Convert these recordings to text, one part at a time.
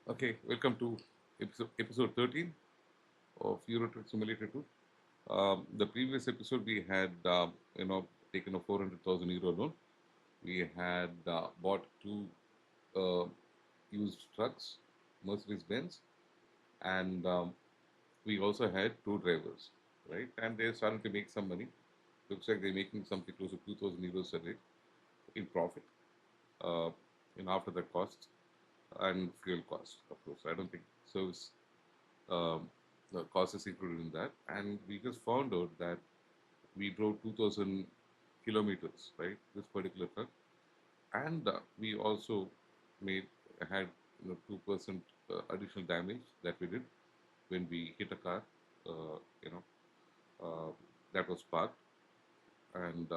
Okay, welcome to episode 13 of Euro Truck Simulator 2. The previous episode we had, taken a 400,000 euro loan. We had bought two uh, used trucks, Mercedes Benz, and we also had two drivers, right? And they're starting to make some money. Looks like they're making something close to 2,000 euros a day in profit, uh, after the cost and fuel cost, of course. I don't think service um, the cost is included in that. And we just found out that we drove 2,000 kilometers, right? This particular truck, and we also made had 2% additional damage that we did when we hit a car, uh, you know, that was parked, and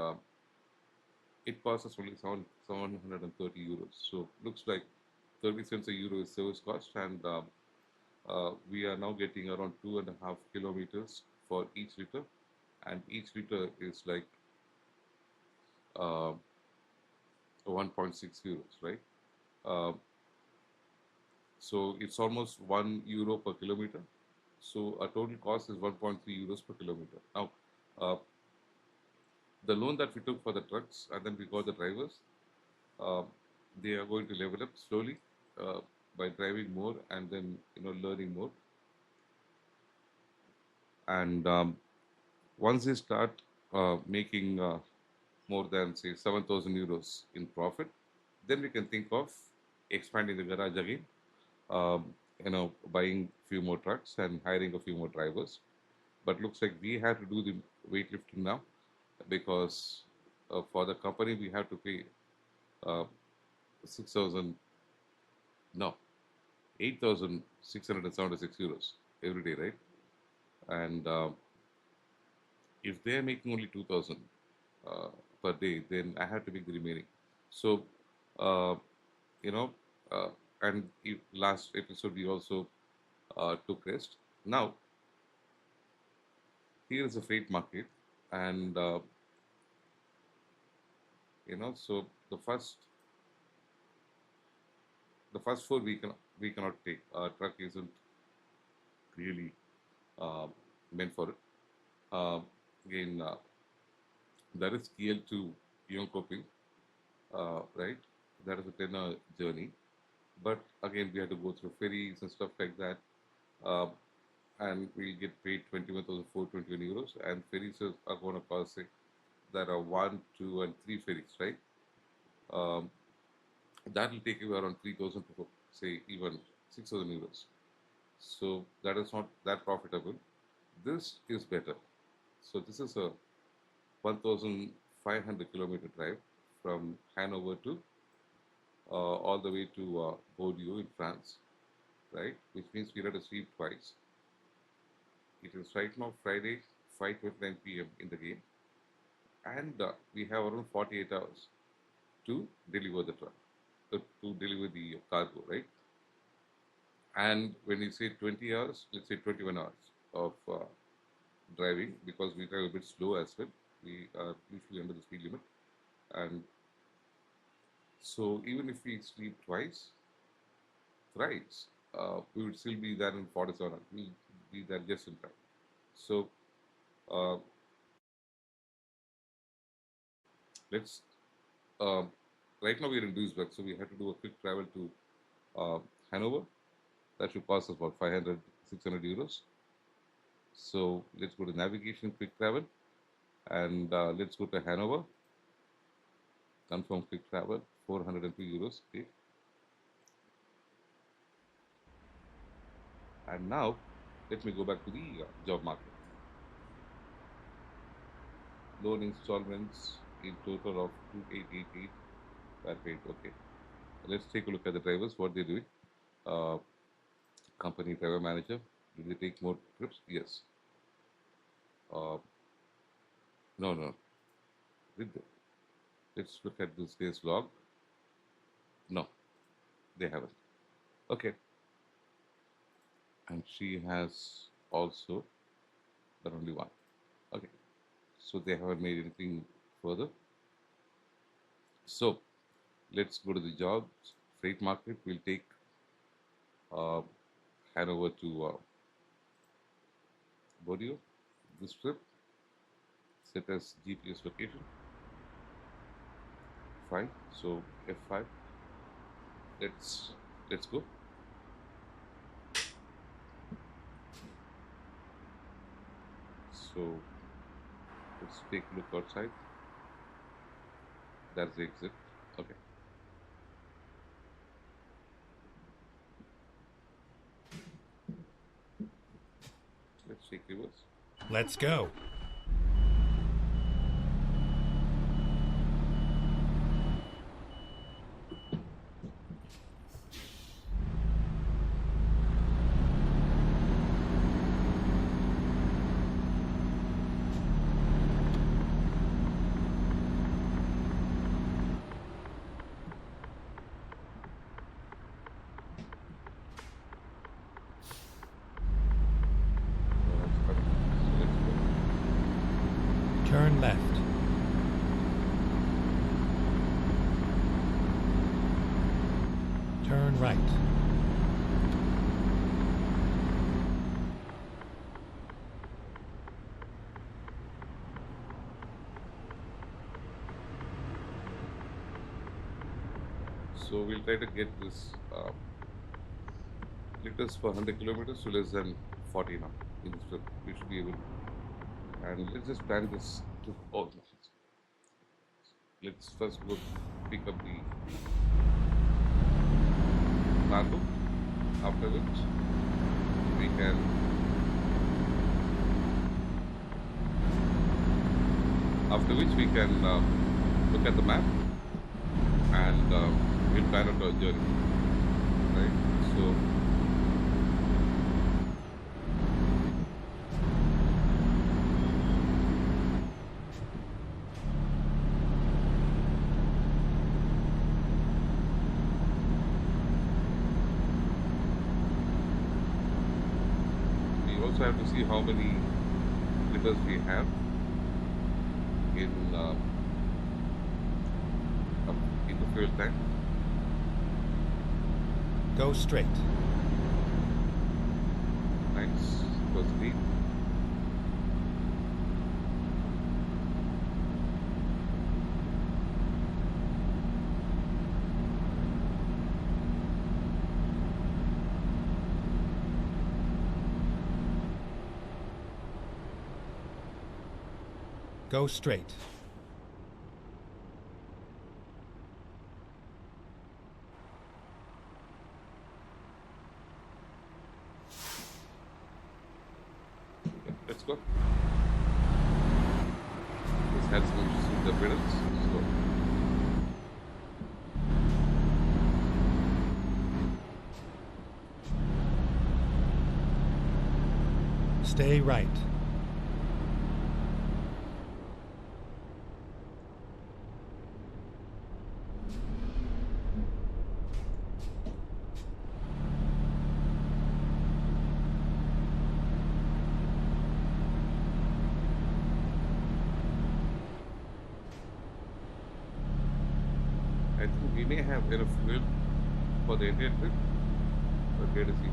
it cost us only 730 euros. So looks like 30 cents a euro is service cost, and we are now getting around 2.5 kilometers for each liter, and each liter is like uh, 1.6 euros, right? Uh, so it's almost 1 euro per kilometer. So our total cost is 1.3 euros per kilometer. Now, uh, the loan that we took for the trucks, and then we got the drivers, uh, they are going to level up slowly uh, by driving more and then learning more. And once they start making more than say 7,000 euros in profit, then we can think of expanding the garage again, buying a few more trucks and hiring a few more drivers. But looks like we have to do the weightlifting now because for the company we have to pay uh, 6,000, no, 8,676 euros every day, right? And if they're making only 2,000 uh, per day, then I have to make the remaining. So, uh, you know, uh, and last episode we also took rest. Now, here is the freight market, and so the first four we cannot take. Our truck isn't really uh, meant for it. Again, that is TL2 Coping, right? That is a 10-hour journey. But again, we had to go through ferries and stuff like that. Uh, and we get paid 21,421 euros. And ferries are going to cost, say, there are 1, 2, and 3 ferries, right? Um, that will take you around 3,000 to say even 6,000 euros. So that is not that profitable. This is better. So this is a 1,500 kilometer drive from Hanover to all the way to Bordeaux in France, right? Which means we had to sleep twice. It is right now Friday, 5:29 p.m. in the game, and we have around 48 hours to deliver the truck, to deliver the cargo, right? And when you say 20 hours, let's say 21 hours of driving, because we drive a bit slow as well. We are usually under the speed limit, and so even if we sleep twice, thrice, we would still be there in 47 hours. We'll be there just in time. So uh, let's right now we're in Duisburg, so we have to do a quick travel to Hanover. That should cost us about 500, 600 euros. So let's go to navigation, quick travel, and let's go to Hanover. Confirm quick travel, 402 euros. Okay. And now let me go back to the job market. Loan installments in total of 2888 per paid. Okay. Let's take a look at the drivers, what they're doing. Uh, Company driver manager. Do they take more trips? Yes. Uh, no, no. Did they? Let's look at this day's log. No, they haven't. Okay. And she has also done only one. Okay. So they haven't made anything further. So let's go to the jobs. Freight market will take uh, Hanover to Bordeaux. This trip, set as GPS location. Fine. So F5. Let's let's go. So let's take a look outside. That's the exit. Okay. Let's take reverse. Let's go. Turn left. Turn right. So we'll try to get this liters per 100 kilometers to less than 40 now. In this trip, we should be able. And let's just plan this to all. Let's first go pick up the cargo. After which we can look at the map and we'll plan out our journey. Right? So we also have to see how many liters we have in the fuel tank. Go straight. Nice. Goes green. Go straight. Let's go. This has some issues with the pedals. Stay right. I think we may have enough fuel for the entire trip. But wait to see.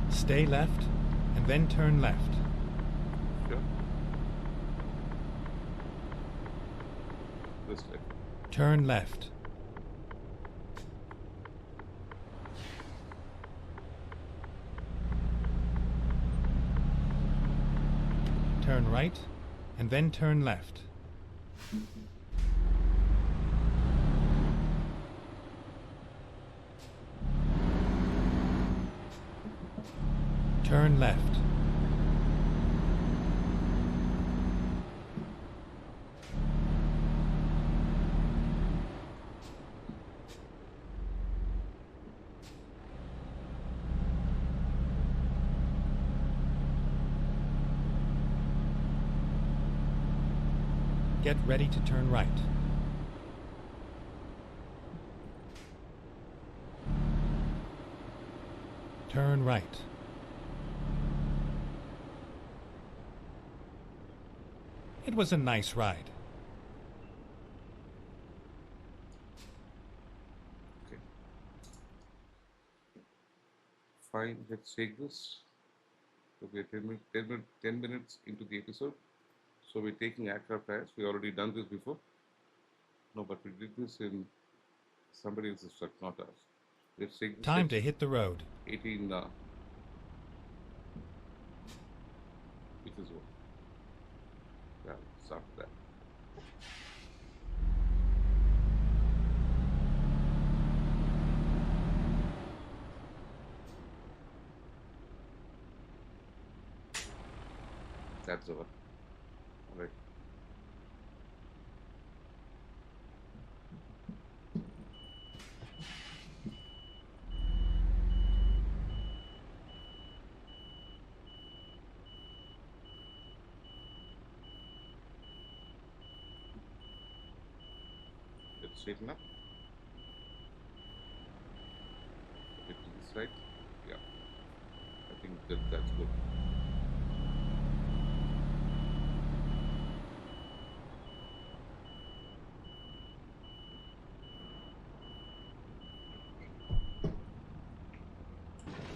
Stay left and then turn left. Sure. This way. Turn left. Turn right and then turn left. Turn left. Get ready to turn right. Turn right. It was a nice ride. fine. Let's take this. So we're 10 minutes into the episode. So we're taking aircraft tires. We already done this before. No, but we did this in somebody else's truck, not us. Let's take this Time to section. hit the road. 18, which is what? Yeah, start that. That's over. All right. Let's straighten up. A bit to this side. Yeah. I think that's good.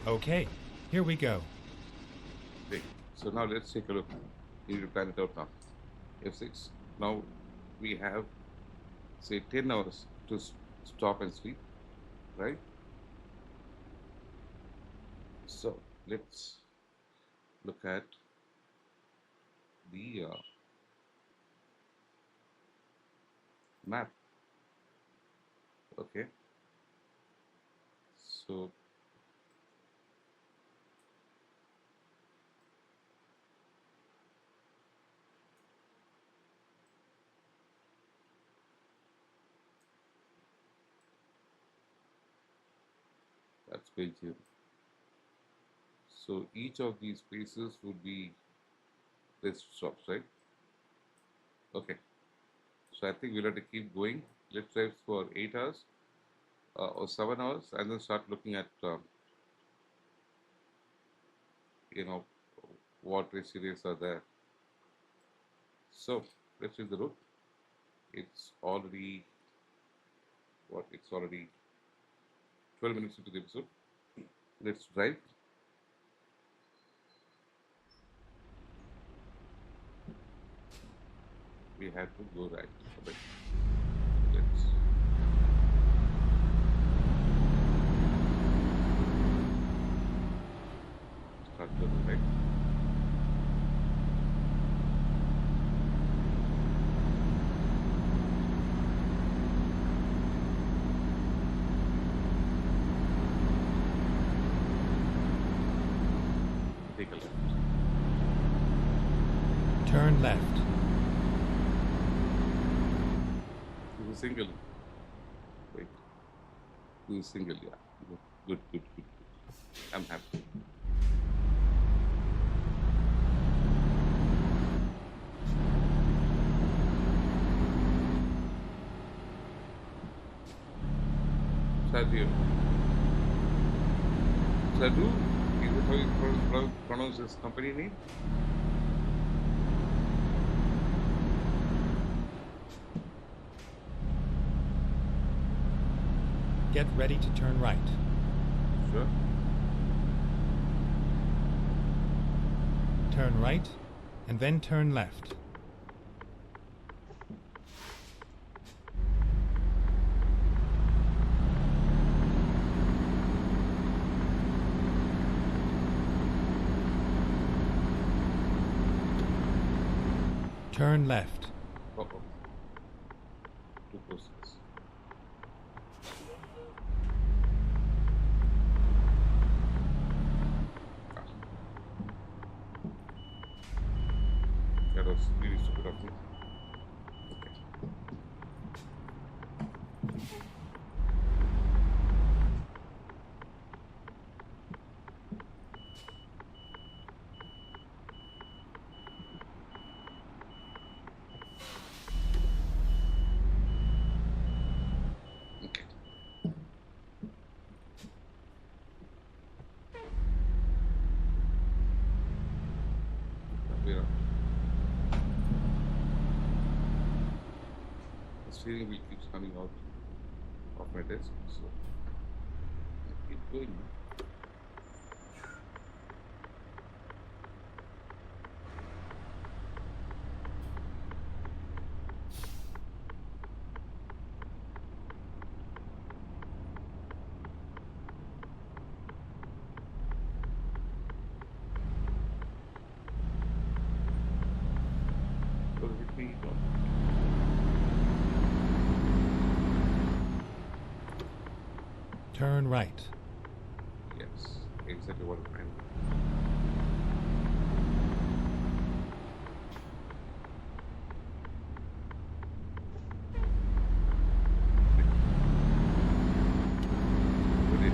Okay, here we go. Great. So now let's take a look. We need to plan it out now. F6. Now we have, say, 10 hours to stop and sleep, right? So let's look at the map. Okay. So that's Belgium. So each of these places would be rest stops, right? Okay. So I think we'll have to keep going. Let's drive for 8 hours or 7 hours and then start looking at, what rest areas are there. So let's hit the road. It's already 12 minutes into the episode. Let's drive. We had to go right. Okay. Let's start turning right. Take a left. Turn left. To the single. Wait. To the single, yeah. Good. I'm happy. Sadu. Sadu? Is it how you pronounce his company name? Get ready to turn right. Sure. Turn right, and then turn left. Turn left. Uh-oh. Too close. That was really stupid of me. Okay. Okay. We're up. The steering wheel keeps coming out of my desk, so I keep going. No. Turn right. Yes, exactly what I'm trying to do. Good.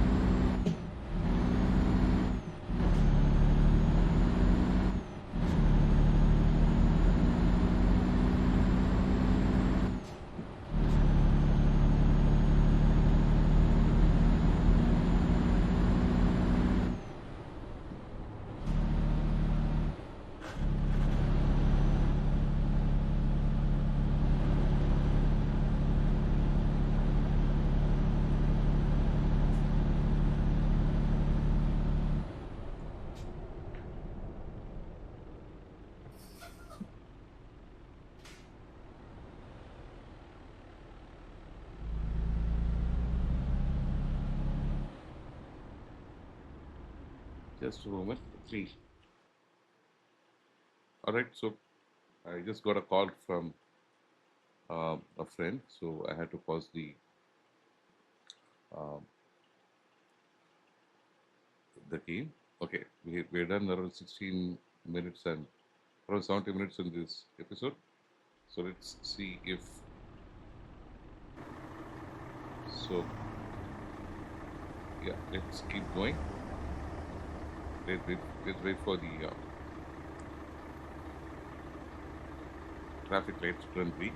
Just a moment. 3. All right. So I just got a call from a friend, so I had to pause um, the game. Okay, we're done around 16 minutes and around 70 minutes in this episode. So let's see if so. Yeah, let's keep going. Let's wait for the traffic lights to turn green.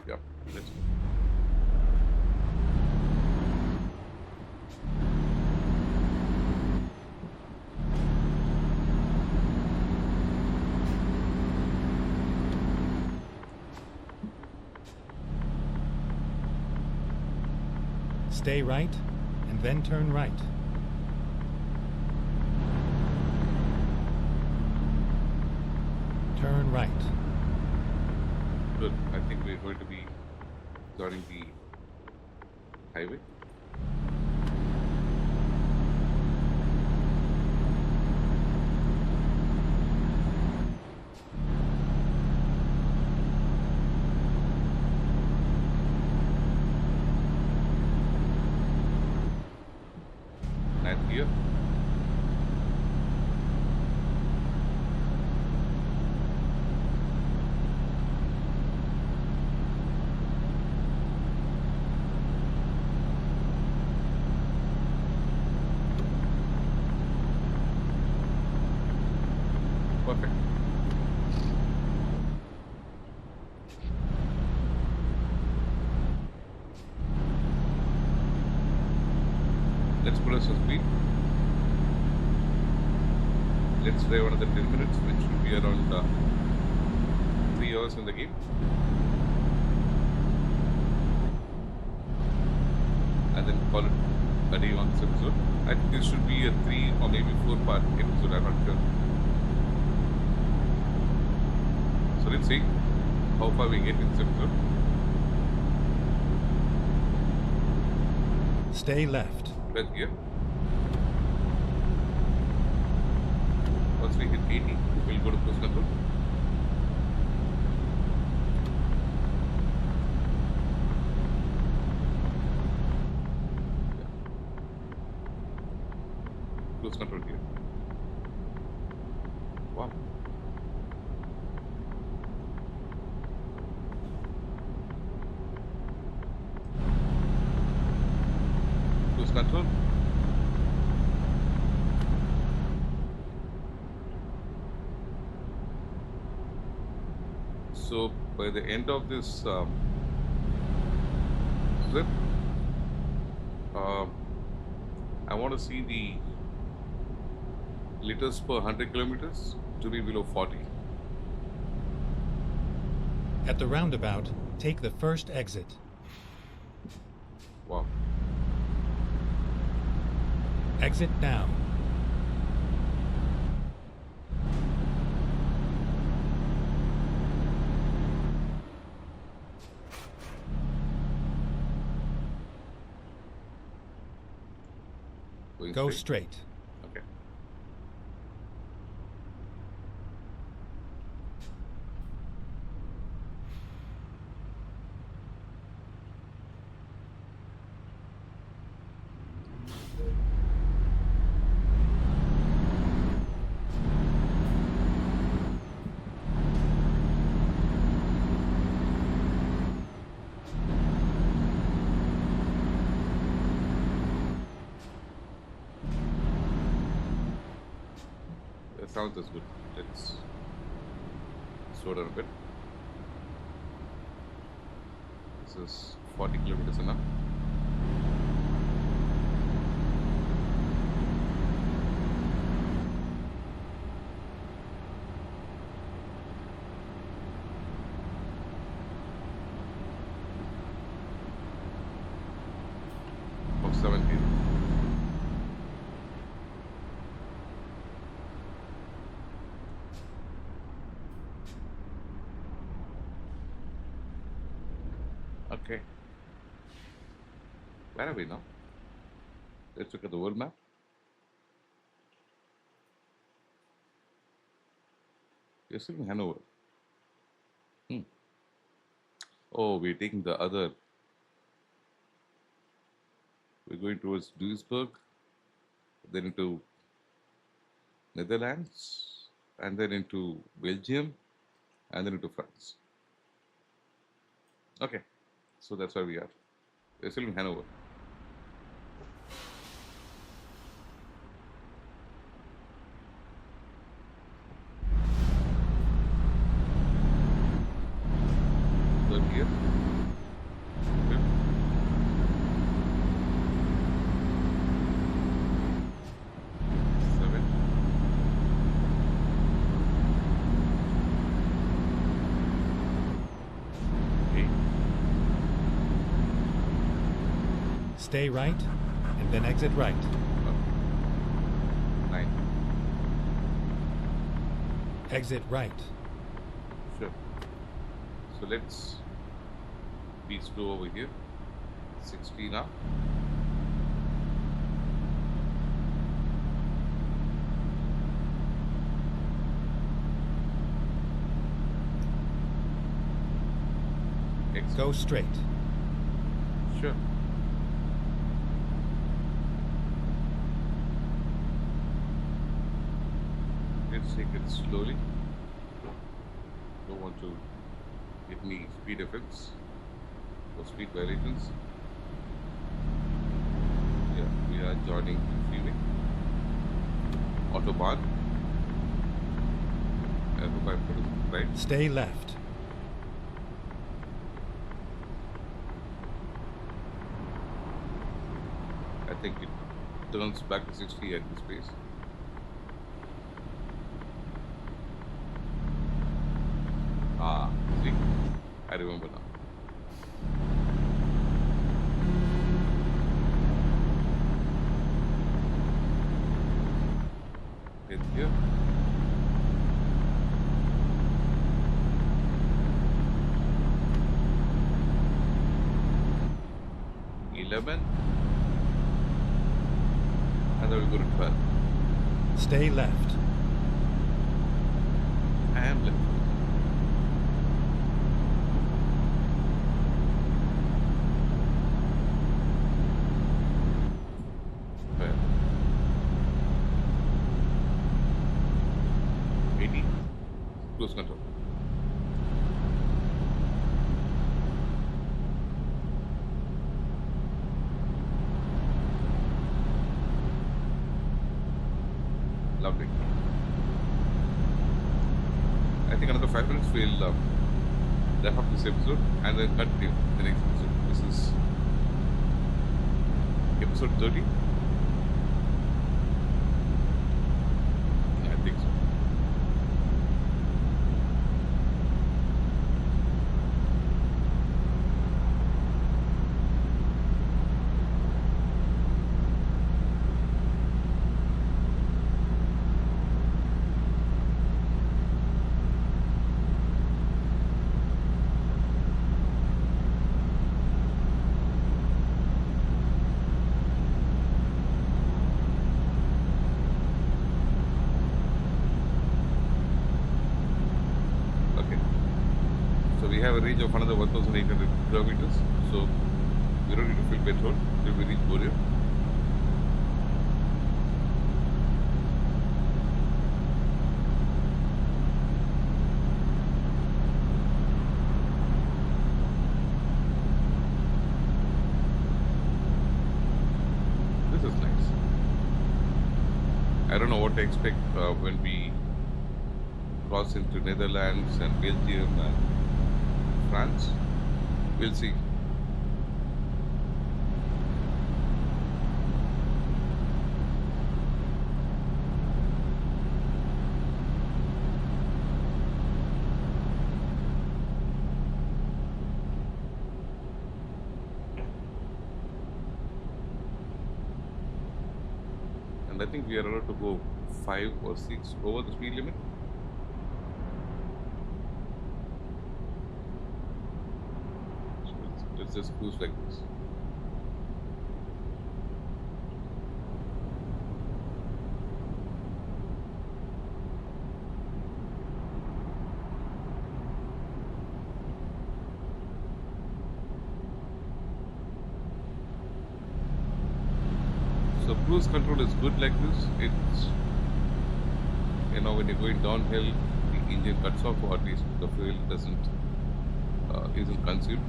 Yeah, let's go. Stay right, and then turn right. Turn right. Good. I think we're going to be joining the highway. And here. Perfect. Let's put us on speed. Let's drive another 10 minutes, which will be around 3 hours in the game. And then call it a day on this episode. I think this should be a 3 or maybe 4-part episode, I'm not sure. So let's see how far we get in this episode. Stay left. Well, here. Once we hit 80, we'll go to cruise control. Yeah. Cruise control here. Wow. Cruise control. So by the end of this trip, I want to see the liters per 100 kilometers to be below 40. At the roundabout, take the first exit. Wow. Exit now. Going Go straight. Okay. sounds is good. Let's slow down a bit. This is 40 kilometers an hour. Of 17. Okay. Where are we now? Let's look at the world map. We're still in Hanover. Oh, we're taking the other. We're going towards Duisburg, then into Netherlands, and then into Belgium, and then into France. Okay, so that's where we are. We're still in Hanover. Third gear. Fifth. Seventh. Eighth. Stay right, and then exit right. Ninth. Exit right. Sure. So let's be slow over here. 60 now. Exit. Go straight. Sure. Let's take it slowly. Don't want to get any speed effects or speed violations. Yeah, we are joining the freeway. Autobahn. I hope I put it right. Stay left. I think it turns back to 60 at this pace. Ah, see, I remember now. It's here. $11. And then we go to 12. Stay left. And left. Fair. 80. Close control. Lovely. I think another 5 minutes we'll wrap up this episode and then continue the next episode. This is episode 30. Yeah, I think so. We have a range of another 1,800 kilometers, so we don't need to fill petrol till we reach Bordeaux. This is nice. I don't know what to expect when we cross into Netherlands and Belgium and France. We'll see. And I think we are allowed to go 5 or 6 over the speed limit. So let's just cruise like this. So cruise control is good like this. It's, when you're going downhill, the engine cuts off, or at least the fuel isn't consumed,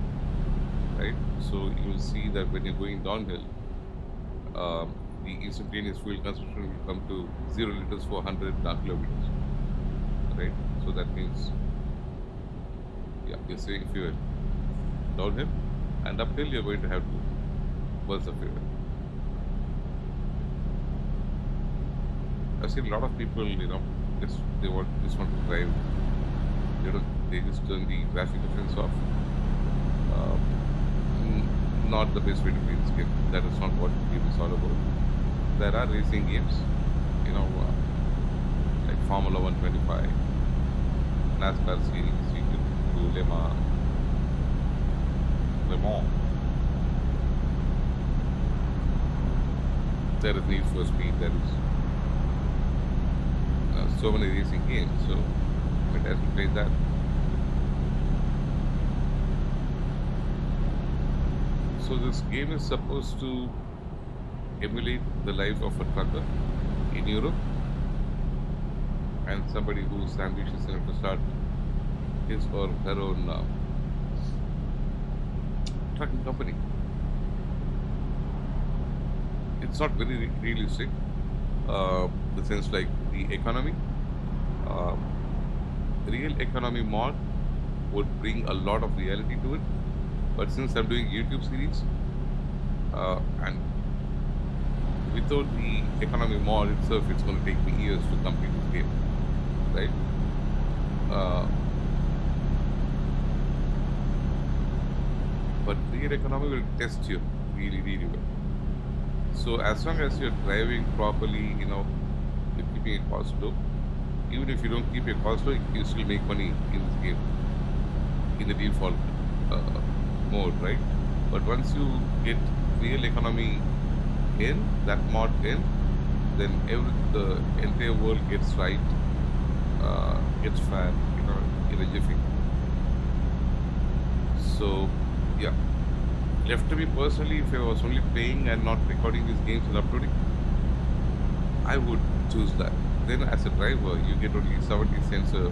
right? So you will see that when you're going downhill, the instantaneous fuel consumption will come to 0 liters for 100 kilometers, right? So that means, you're saving fuel. Downhill and uphill, you're going to have to burn the fuel. I've seen a lot of people, they want to drive. They just turn the traffic offense off. Not the best way to play this game. That is not what the game is all about. There are racing games, like Formula 125, NASCAR series, you can do Le Mans. There is Need for Speed. There is so many racing games, so it has to play that. So this game is supposed to emulate the life of a trucker in Europe, and somebody who's ambitious enough to start his or her own trucking company. It's not very realistic. The sense like the economy, real economy mod would bring a lot of reality to it. But since I'm doing YouTube series, and without the economy mod itself, it's going to take me years to complete this game, right? But real economy will test you really, really well. So as long as you're driving properly, you're keeping your cost low. Even if you don't keep your cost low, you still make money in this game, in the default mode, right? But once you get real economy in, that mod in, then the entire world gets right, gets fair, in a jiffy. So, yeah. Left to me personally, if I was only playing and not recording these games and uploading, I would choose that. Then as a driver, you get only 70 cents a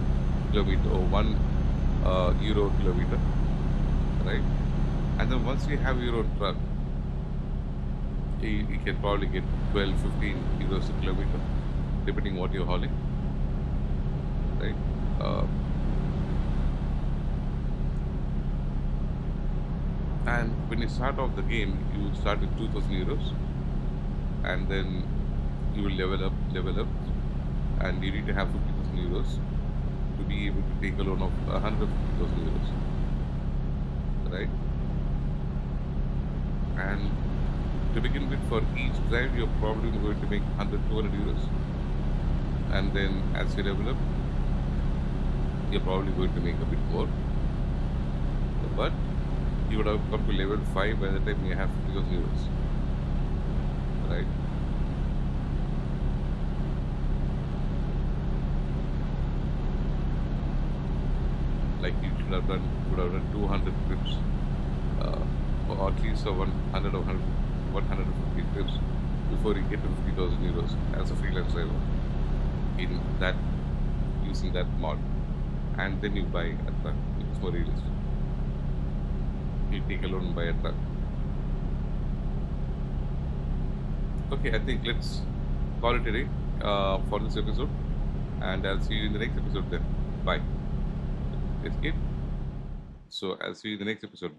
kilometer or €1 a kilometer, right? And then once you have your own truck, you can probably get 12, 15 euros a kilometer, depending what you're hauling, right? And when you start off the game, you start with 2,000 euros, and then you will level up, and you need to have 50,000 euros to be able to take a loan of 150,000 euros, right? And to begin with, for each drive, you're probably going to make 100, 200 euros, and then as you level up, you're probably going to make a bit more, but you would have come to level 5 by the time you have 50,000 euros, right? Like you would have done 200 trips, or at least 100 or 150 trips before you get to 50,000 euros as a freelance driver in that, using that mod, and then you buy a truck, which is more realistic. You take a loan and buy a truck. Okay, I think let's call it a day for this episode, and I'll see you in the next episode then. Bye. Escape. So I'll see you in the next episode.